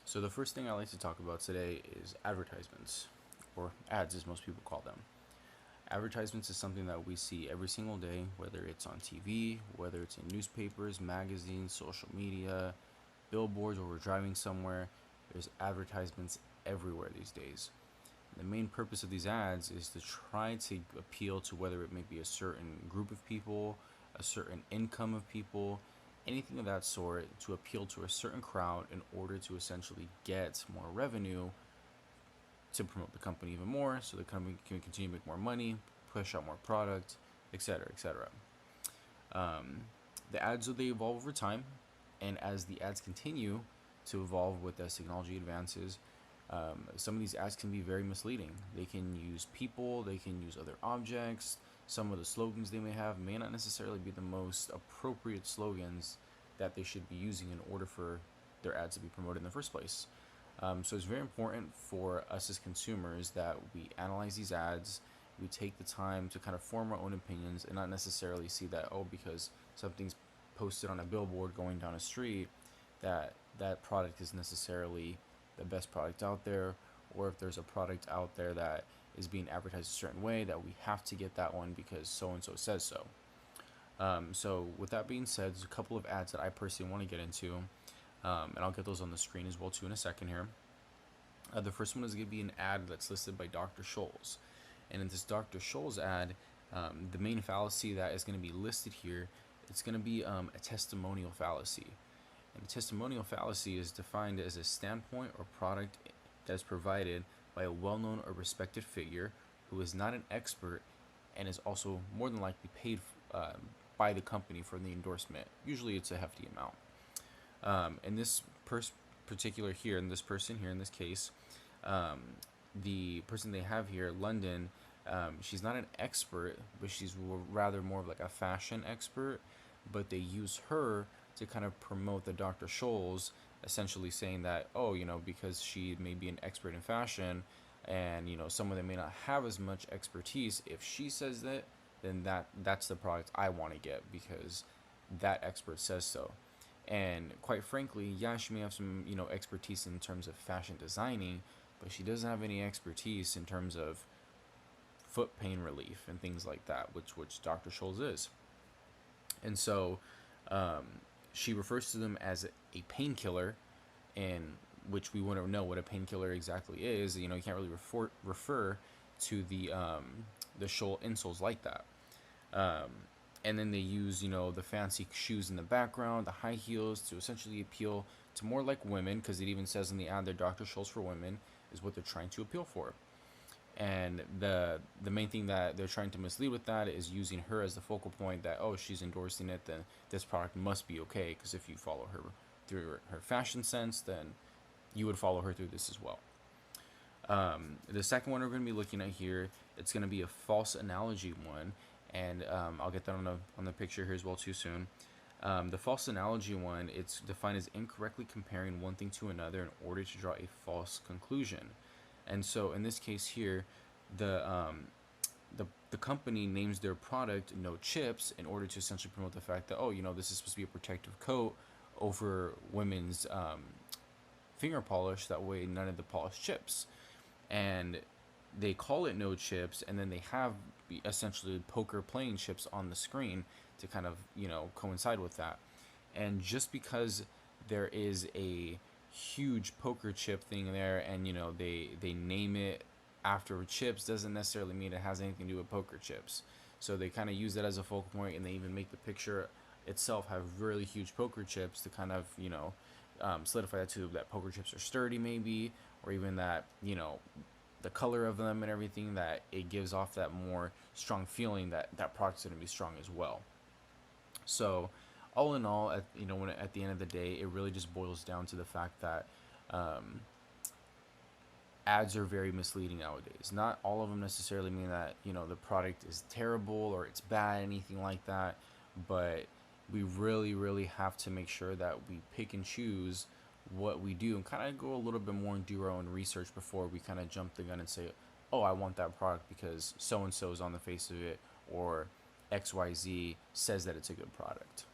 So the first thing I like to talk about today is advertisements, or ads as most people call them. Advertisements is something that we see every single day, whether it's on TV, whether it's in newspapers, magazines, social media, billboards, or we're driving somewhere. There's advertisements everywhere these days. The main purpose of these ads is to try to appeal to whether it may be a certain group of people, a certain income of people, anything of that sort, to appeal to a certain crowd in order to essentially get more revenue to promote the company even more so the company can continue to make more money, push out more product, etc., etc. Um, the ads, they evolve over time, and as the ads continue to evolve with as technology advances, some of these ads can be very misleading. They can use people, they can use other objects. Some of the slogans they may have may not necessarily be the most appropriate slogans that they should be using in order for their ads to be promoted in the first place. So it's very important for us as consumers that we analyze these ads, we take the time to kind of form our own opinions and not necessarily see that, oh, because something's posted on a billboard going down a street, that that product is necessarily the best product out there, or if there's a product out there that is being advertised a certain way, that we have to get that one because so and so says so. So with that being said, there's a couple of ads that I personally want to get into, and I'll get those on the screen as well too in a second here. The first one is going to be an ad that's listed by Dr. Scholl's, and in this Dr. Scholl's ad, the main fallacy that is going to be listed here, it's going to be a testimonial fallacy. And a testimonial fallacy is defined as a standpoint or product that is provided by a well-known or respected figure who is not an expert and is also more than likely paid by the company for the endorsement. Usually it's a hefty amount. In this particular here, in this person here, in this case, um, the person they have here, London, she's not an expert, but she's rather more of like a fashion expert. But they use her to kind of promote the Dr. Scholl's, essentially saying that, oh, because she may be an expert in fashion, and someone that may not have as much expertise, if she says that, then that's the product I want to get because that expert says so. And quite frankly, yeah, she may have some expertise in terms of fashion designing, but she doesn't have any expertise in terms of foot pain relief and things like that, which Dr. Scholl's is. And so um, she refers to them as a painkiller, and which we want to know what a painkiller exactly is. You can't really refer to the Scholl insoles like that. Um, and then they use the fancy shoes in the background, the high heels, to essentially appeal to more like women, because it even says in the ad that Dr. Scholl's for women is what they're trying to appeal for. And the main thing that they're trying to mislead with that is using her as the focal point, that, oh, she's endorsing it, then this product must be okay, because if you follow her through her fashion sense, then you would follow her through this as well. The second one we're going to be looking at here, it's going to be a false analogy one, and I'll get that on the picture here as well too soon. The false analogy one, it's defined as incorrectly comparing one thing to another in order to draw a false conclusion. And so in this case here, the company names their product No Chips in order to essentially promote the fact that, oh, this is supposed to be a protective coat over women's finger polish, that way none of the polish chips. And they call it No Chips, and then they have essentially poker playing chips on the screen to kind of coincide with that. And just because there is a huge poker chip thing there, and they name it after chips, doesn't necessarily mean it has anything to do with poker chips. So they kind of use that as a focal point, and they even make the picture itself have really huge poker chips to kind of solidify that too, that poker chips are sturdy maybe, or even that the color of them and everything, that it gives off that more strong feeling that that product's going to be strong as well. So all in all, at the end of the day, it really just boils down to the fact that ads are very misleading nowadays. Not all of them necessarily mean that the product is terrible or it's bad, anything like that, but we really, really have to make sure that we pick and choose what we do and kind of go a little bit more and do our own research before we kind of jump the gun and say, oh, I want that product because so and so is on the face of it, or XYZ says that it's a good product.